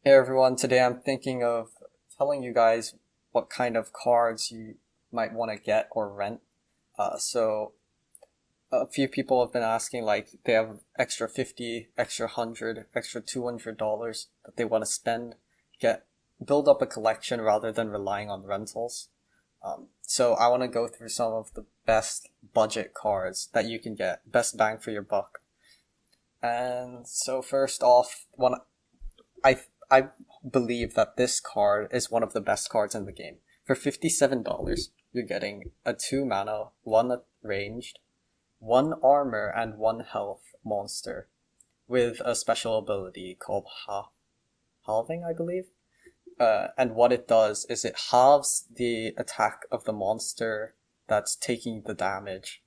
Hey everyone, today I'm thinking of telling you guys what kind of cards you might want to get or rent. So a few people have been asking, like, they have extra 50, extra 100, extra $200 that they want to spend, build up a collection rather than relying on rentals. So I want to go through some of the best budget cards that you can get, best bang for your buck. And so first off, I believe that this card is one of the best cards in the game. For $57, you're getting a 2 mana, 1 ranged, 1 armor, and 1 health monster with a special ability called halving, I believe. And what it does is it halves the attack of the monster that's taking the damage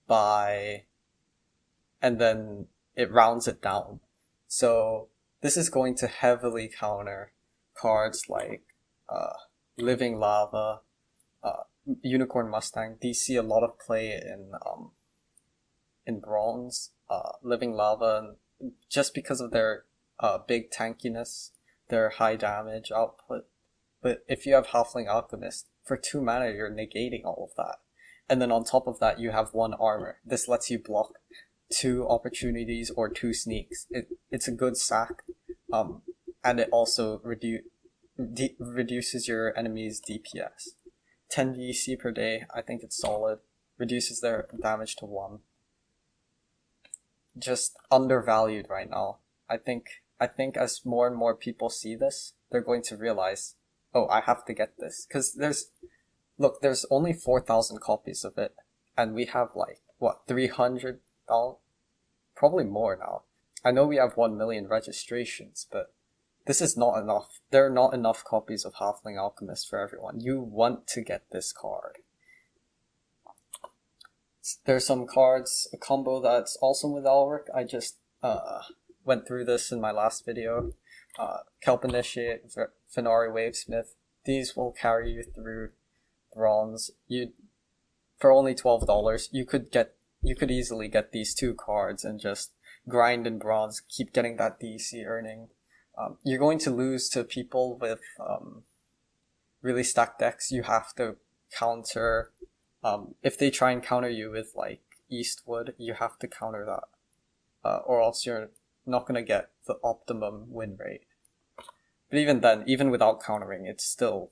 by, and then it rounds it down. So this is going to heavily counter cards like Living Lava, Unicorn Mustang. These see a lot of play in Bronze. Living Lava, just because of their big tankiness, their high damage output. But if you have Halfling Alchemist, for 2 mana you're negating all of that. And then on top of that you have 1 armor. This lets you block 2 opportunities or 2 sneaks. It's a good sack. And it also reduces your enemy's DPS. 10 DEC per day, I think it's solid. Reduces their damage to 1. Just undervalued right now. I think as more and more people see this, they're going to realize, oh, I have to get this. Because there's only 4,000 copies of it, and we have like, what, 300? Probably more now. I know we have 1 million registrations, but this is not enough. There are not enough copies of Halfling Alchemist for everyone. You want to get this card. There's some cards, a combo that's also with ALRIC. I just went through this in my last video. Kelp Initiate, Fenari Wavesmith. These will carry you through Bronze. For only $12, you could easily get these 2 cards and just grind in Bronze, keep getting that DC earning. You're going to lose to people with really stacked decks. You have to counter. If they try and counter you with like Eastwood, you have to counter that, or else you're not going to get the optimum win rate. But even then, even without countering, it's still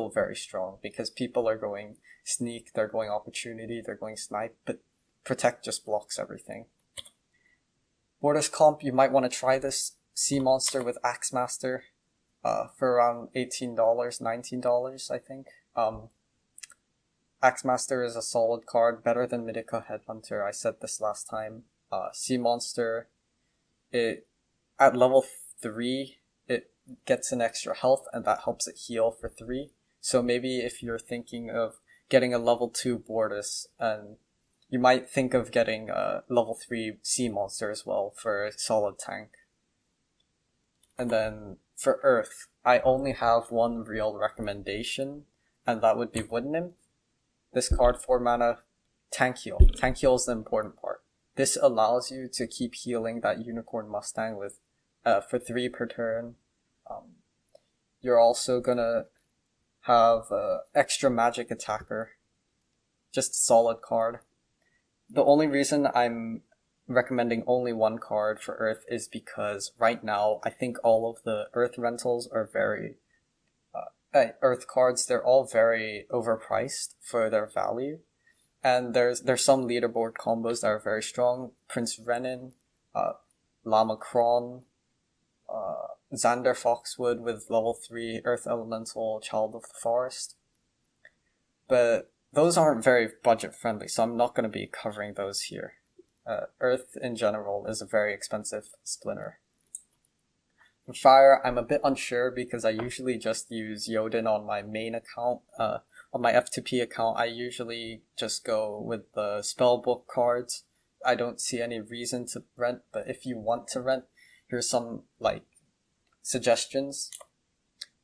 very strong because people are going sneak, they're going opportunity, they're going snipe, but protect just blocks everything. BORTUS comp, you might want to try this Sea Monster with Axemaster for around $18, $19, I think. Axemaster is a solid card, better than Mythica Headhunter. I said this last time. Sea Monster, at level 3, it gets an extra health, and that helps it heal for 3. So maybe if you're thinking of getting a level 2 BORTUS, and you might think of getting a level 3 Sea Monster as well for a solid tank. And then for Earth, I only have one real recommendation, and that would be Wood Nymph. This card, 4 mana, tank heal. Tank heal is the important part. This allows you to keep healing that Unicorn Mustang with for 3 per turn. You're also gonna have extra magic attacker. Just a solid card. The only reason I'm recommending only 1 card for Earth is because right now I think all of the Earth rentals are very Earth cards, they're all very overpriced for their value. And there's some leaderboard combos that are very strong. Prince Renin, Lama Kron, Xander Foxwood with level 3 Earth Elemental Child of the Forest. But those aren't very budget friendly, so I'm not going to be covering those here. Earth in general is a very expensive splinter. For Fire, I'm a bit unsure because I usually just use Yodin on my main account. On my F2P account, I usually just go with the spellbook cards. I don't see any reason to rent, but if you want to rent, here's some like suggestions.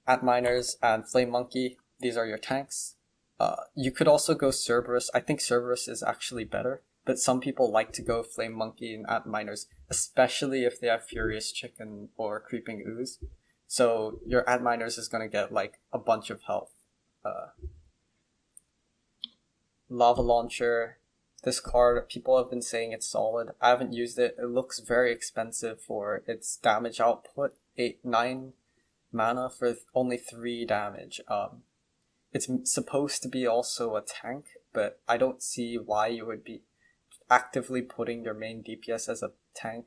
Antminers and Flame Monkey, these are your tanks. You could also go Cerberus. I think Cerberus is actually better. but some people like to go Flame Monkey and add minors, especially if they have Furious Chicken or Creeping Ooze. So your add minors is going to get like a bunch of health. Lava Launcher. This card, people have been saying it's solid. I haven't used it. It looks very expensive for its damage output. 9 mana for only 3 damage. It's supposed to be also a tank, but I don't see why you would be actively putting your main DPS as a tank.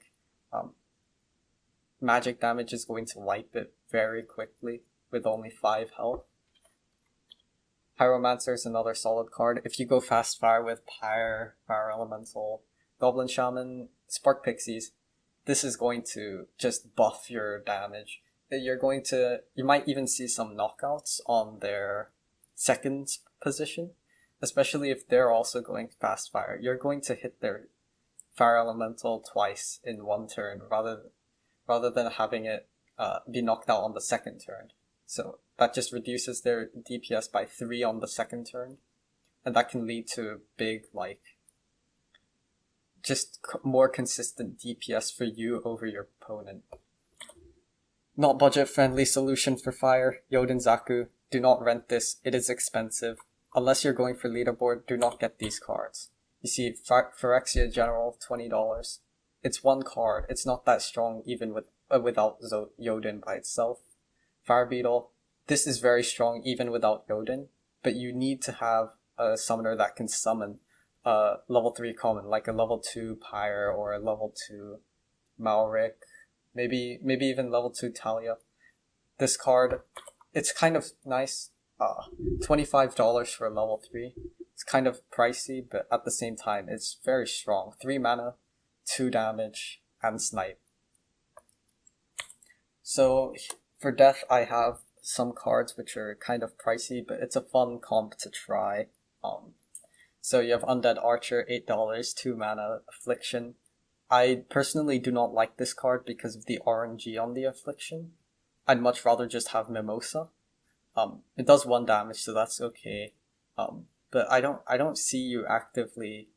Magic damage is going to wipe it very quickly with only 5 health. Pyromancer is another solid card. If you go fast fire with Fire Elemental, Goblin Shaman, Spark Pixies, this is going to just buff your damage. You might even see some knockouts on their second position, especially if they're also going fast fire. You're going to hit their Fire Elemental twice in one turn rather than having it be knocked out on the second turn. So that just reduces their DPS by 3 on the second turn, and that can lead to big, like, just more consistent DPS for you over your opponent. Not budget-friendly solution for fire. Yoden Zaku, do not rent this. It is expensive. Unless you're going for leaderboard, do not get these cards. You see, Phyrexia General, $20. It's one card. It's not that strong even without Yoden by itself. Fire Beetle, this is very strong even without Yoden, but you need to have a summoner that can summon level 3 common, like a level 2 Pyre or a level 2 Malric, maybe even level 2 Talia. This card, it's kind of nice. $25 for a level 3. It's kind of pricey, but at the same time, it's very strong. 3 mana, 2 damage, and snipe. So for death, I have some cards which are kind of pricey, but it's a fun comp to try. So you have Undead Archer, $8, 2 mana, Affliction. I personally do not like this card because of the RNG on the Affliction. I'd much rather just have Mimosa. It does 1 damage, so that's okay. But I don't see you actively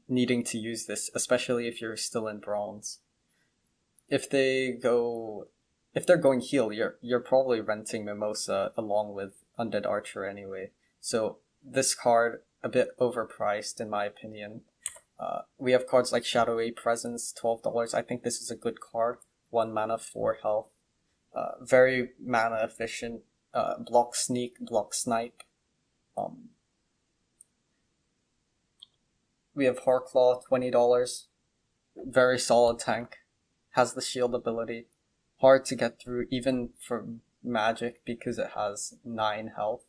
needing to use this, especially if you're still in bronze. If they're going heal, you're probably renting Mimosa along with Undead Archer anyway. So this card, a bit overpriced in my opinion. We have cards like Shadowy Presence, $12. I think this is a good card. 1 mana, 4 health. Very mana efficient. Block Sneak, block Snipe. We have Horclaw, $20. Very solid tank. Has the shield ability. Hard to get through even for magic because it has 9 health.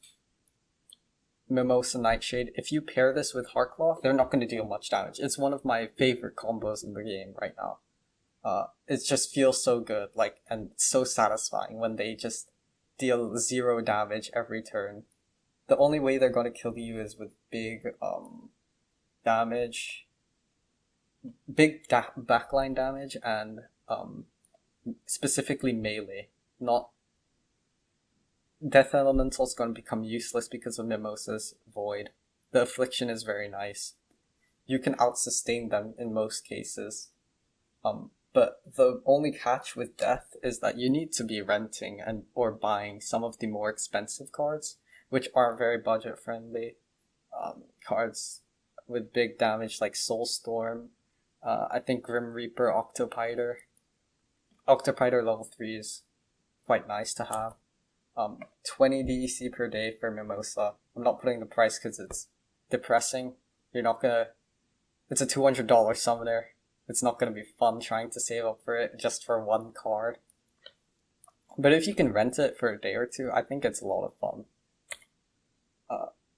Mimosa Nightshade. If you pair this with Horclaw, they're not going to deal much damage. It's one of my favorite combos in the game right now. It just feels so good, and so satisfying when they just deal 0 damage every turn. The only way they're going to kill you is with big damage, backline damage, and specifically melee. Not Death Elemental is going to become useless because of Mimosa's Void. The Affliction is very nice. You can out-sustain them in most cases. But the only catch with Death is that you need to be renting or buying some of the more expensive cards, which aren't very budget-friendly. Cards with big damage like Soulstorm. I think Grim Reaper, Octopiter. Octopiter level 3 is quite nice to have. 20 DEC per day for Mimosa. I'm not putting the price because it's depressing. It's a $200 summoner. It's not going to be fun trying to save up for it just for 1 card. But if you can rent it for a day or 2, I think it's a lot of fun.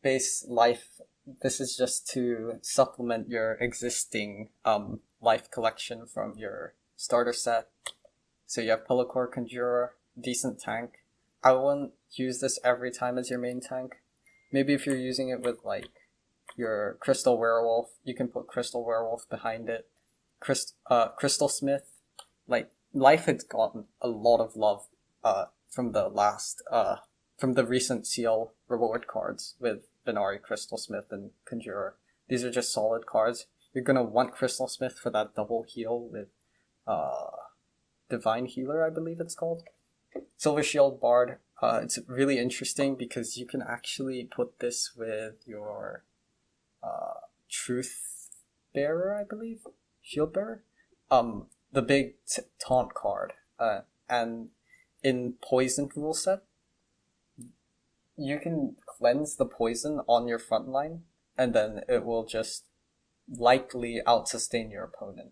Base life. This is just to supplement your existing life collection from your starter set. So you have Pillacore Conjurer, decent tank. I wouldn't use this every time as your main tank. Maybe if you're using it with your Crystal Werewolf, you can put Crystal Werewolf behind it. Crystal Smith, life has gotten a lot of love from the recent CL reward cards with Venari, Crystal Smith, and Conjurer. These are just solid cards. you're gonna want Crystal Smith for that double heal with Divine Healer, I believe it's called. Silver Shield Bard, it's really interesting because you can actually put this with your Truth Bearer, I believe? Shield Bearer? The big taunt card. And in Poison rule set, you can cleanse the poison on your front line, and then it will just likely out-sustain your opponent.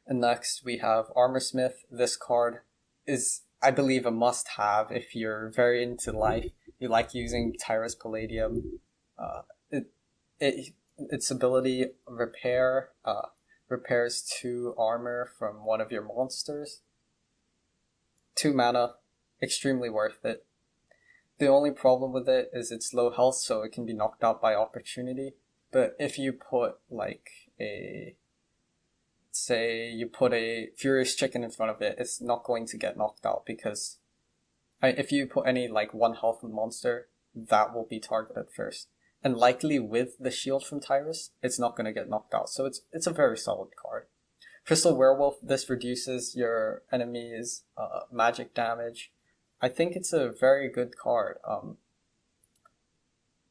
And next we have Armorsmith. This card is, I believe, a must-have if you're very into life. You like using Tyrus Palladium. Its ability repair repairs 2 armor from one of your monsters. 2 mana, extremely worth it. The only problem with it is it's low health, so it can be knocked out by opportunity. But if you put say you put a Furious Chicken in front of it, it's not going to get knocked out because if you put any 1 health monster, that will be targeted first. And likely with the shield from Tyrus, it's not going to get knocked out. So it's a very solid card. Crystal Werewolf, this reduces your enemy's magic damage. I think it's a very good card.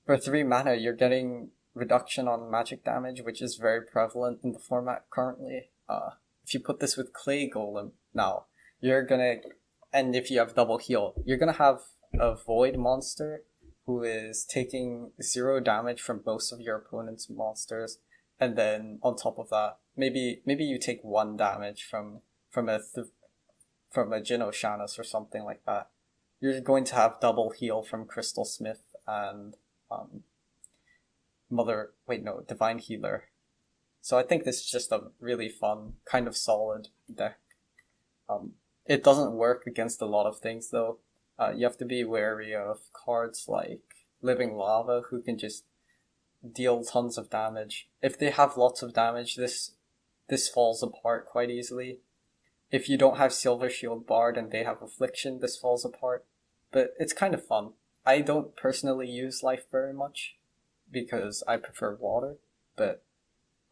For 3 mana, you're getting reduction on magic damage, which is very prevalent in the format currently. If you put this with Clay Golem now, and if you have double heal, you're gonna have a Void monster who is taking 0 damage from most of your opponent's monsters, and then on top of that, maybe you take 1 damage from a Jin Shanus or something like that. You're going to have double heal from Crystal Smith and Divine Healer. So I think this is just a really fun, kind of solid deck. It doesn't work against a lot of things though. You have to be wary of cards like Living Lava, who can just deal tons of damage. If they have lots of damage, this falls apart quite easily. If you don't have Silver Shield Bard and they have Affliction, this falls apart. But it's kind of fun. I don't personally use Life very much because I prefer Water, but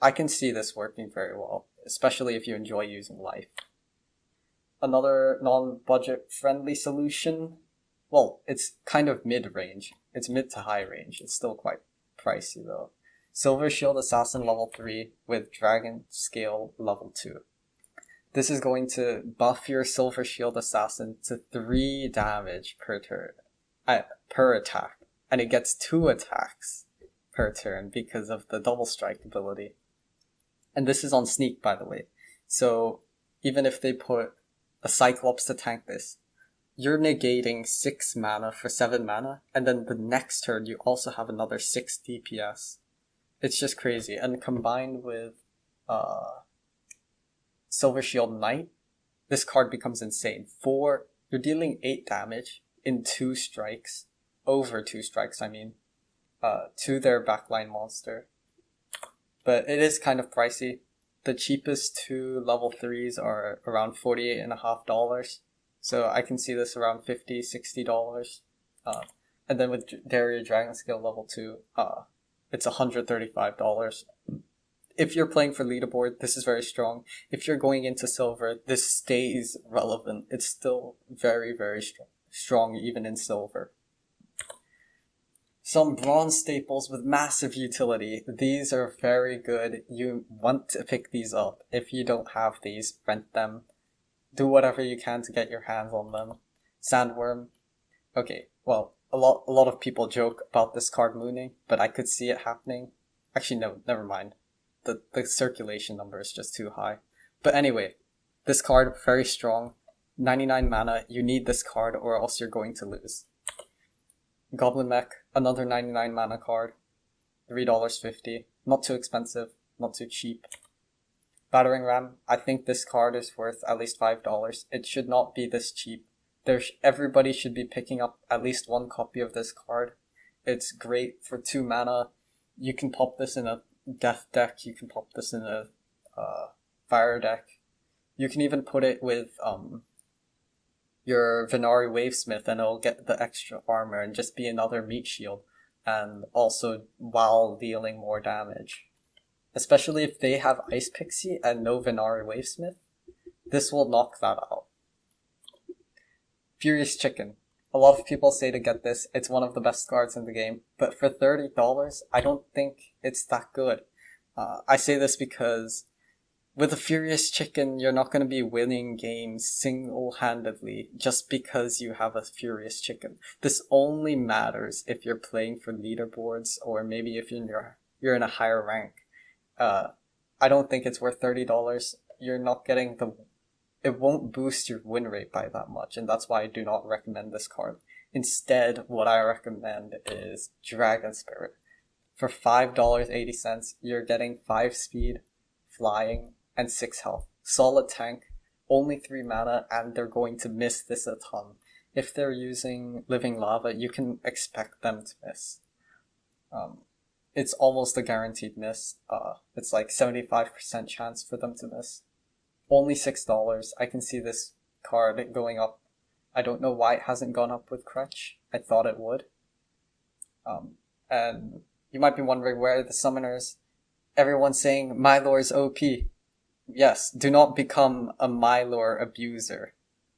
I can see this working very well, especially if you enjoy using Life. Another non-budget friendly solution, well, it's kind of mid-range. It's mid to high range. It's still quite pricey though. Silver Shield Assassin level 3 with Dragon Scale level 2. This is going to buff your Silver Shield Assassin to 3 damage per attack, and it gets 2 attacks per turn because of the double strike ability. And this is on Sneak, by the way. So even if they put a Cyclops to tank this, you're negating 6 mana for 7 mana, and then the next turn you also have another 6 DPS. It's just crazy. And combined with Silver Shield Knight, this card becomes insane. You're dealing 8 damage in 2 strikes, over 2 strikes I mean, to their backline monster. But it is kind of pricey. The cheapest 2 level 3s are around $48.50. So I can see this around $50, $60. And then with Daria Dragon Scale level 2, it's $135. If you're playing for leaderboard, this is very strong. If you're going into silver, this stays relevant. It's still very, very strong even in silver. Some bronze staples with massive utility. These are very good. You want to pick these up. If you don't have these, rent them. Do whatever you can to get your hands on them. Sandworm. Okay, well, a lot of people joke about this card mooning, but I could see it happening. Actually, no, never mind. The circulation number is just too high. But anyway, this card, very strong. 99 mana, you need this card or else you're going to lose. Goblin Mech, another 99 mana card. $3.50. Not too expensive, not too cheap. Battering Ram, I think this card is worth at least $5. It should not be this cheap. Everybody should be picking up at least 1 copy of this card. It's great for 2 mana. You can pop this in a Death deck, you can pop this in a Fire deck. You can even put it with your Venari Wavesmith and it'll get the extra armor and just be another meat shield, and also while dealing more damage. especially if they have Ice Pixie and no Venari Wavesmith. This will knock that out. Furious Chicken. A lot of people say to get this, it's one of the best cards in the game, but for $30, I don't think it's that good. I say this because with a Furious Chicken, you're not going to be winning games single-handedly just because you have a Furious Chicken. This only matters if you're playing for leaderboards or maybe if you're in a higher rank. I don't think it's worth $30. You're not getting it won't boost your win rate by that much, and that's why I do not recommend this card. Instead, what I recommend is Dragon Spirit. For $5.80, you're getting 5 speed, flying, and 6 health. Solid tank, only 3 mana, and they're going to miss this a ton. If they're using Living Lava, you can expect them to miss. It's almost a guaranteed miss. It's like 75% chance for them to miss. Only $6. I can see this card going up. I don't know why it hasn't gone up with Crutch. I thought it would. And you might be wondering where are the summoners. Everyone's saying mylor's OP. Yes, do not become a mylor abuser.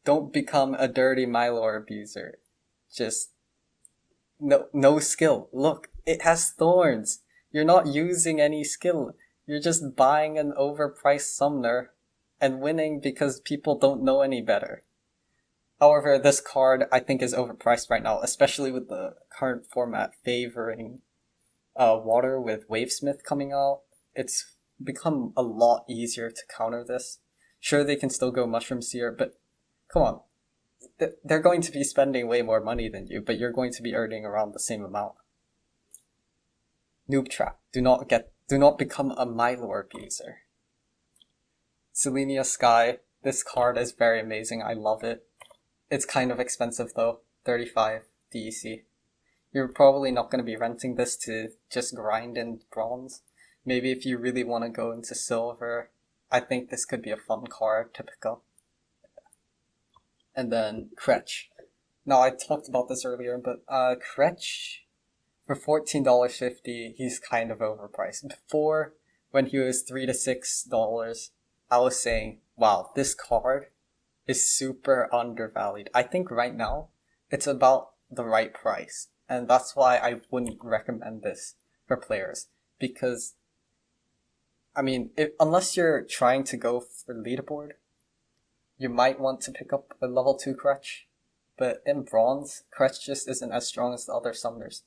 Don't become a dirty mylor abuser. Just no skill. Look, it has thorns. You're not using any skill. You're just buying an overpriced summoner and winning because people don't know any better. However, this card I think is overpriced right now, especially with the current format favoring water with Wavesmith coming out. It's become a lot easier to counter this. Sure, they can still go Mushroom Seer, but come on. They're going to be spending way more money than you, but you're going to be earning around the same amount. Noob Trap. Do not become a mylor abuser. Selenia Sky. This card is very amazing. I love it. It's kind of expensive though. 35 DEC. You're probably not going to be renting this to just grind in bronze. Maybe if you really want to go into silver, I think this could be a fun card to pick up. And then Kretch. Now I talked about this earlier, but Kretch, for $14.50, he's kind of overpriced. Before, when he was $3 to $6, I was saying, wow, this card is super undervalued. I think right now, it's about the right price. And that's why I wouldn't recommend this for players. Because, I mean, unless you're trying to go for leaderboard, you might want to pick up a level 2 Crutch. But in bronze, Crutch just isn't as strong as the other summoners.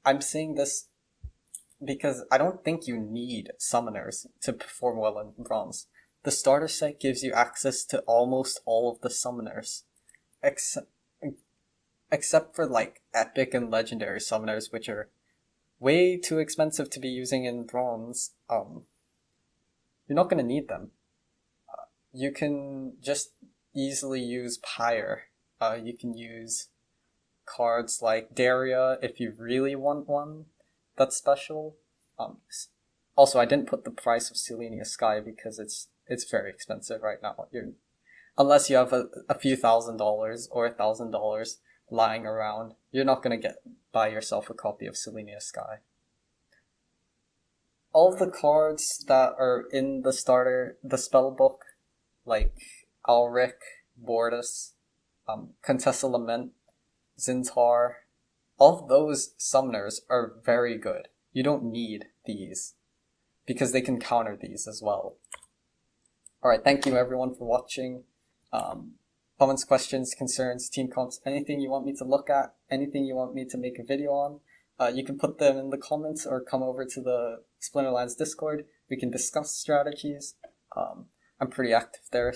I'm saying this because I don't think you need summoners to perform well in bronze. The starter set gives you access to almost all of the summoners. Except for like epic and legendary summoners, which are way too expensive to be using in bronze. You're not going to need them. You can just easily use Pyre. You can use cards like Daria if you really want one that's special. Also, I didn't put the price of Selenia Sky because it's very expensive right now. Unless you have a few $1,000s or $1,000 lying around, you're not going to buy yourself a copy of Selenia Sky. All of the cards that are in the spell book, like ALRIC, BORTUS, Contessa Lament, Zintar, all of those summoners are very good. You don't need these, because they can counter these as well. Alright, thank you everyone for watching. Comments, questions, concerns, team comps, anything you want me to look at, anything you want me to make a video on, you can put them in the comments or come over to the Splinterlands Discord. We can discuss strategies. I'm pretty active there,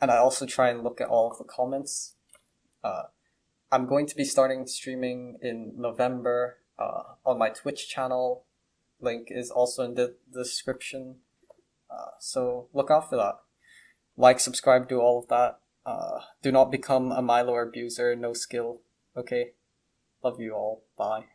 and I also try and look at all of the comments. I'm going to be starting streaming in November on my Twitch channel. Link is also in the description. So look out for that. Like, subscribe, do all of that. Do not become a mylor abuser, no skill. Okay? Love you all. Bye.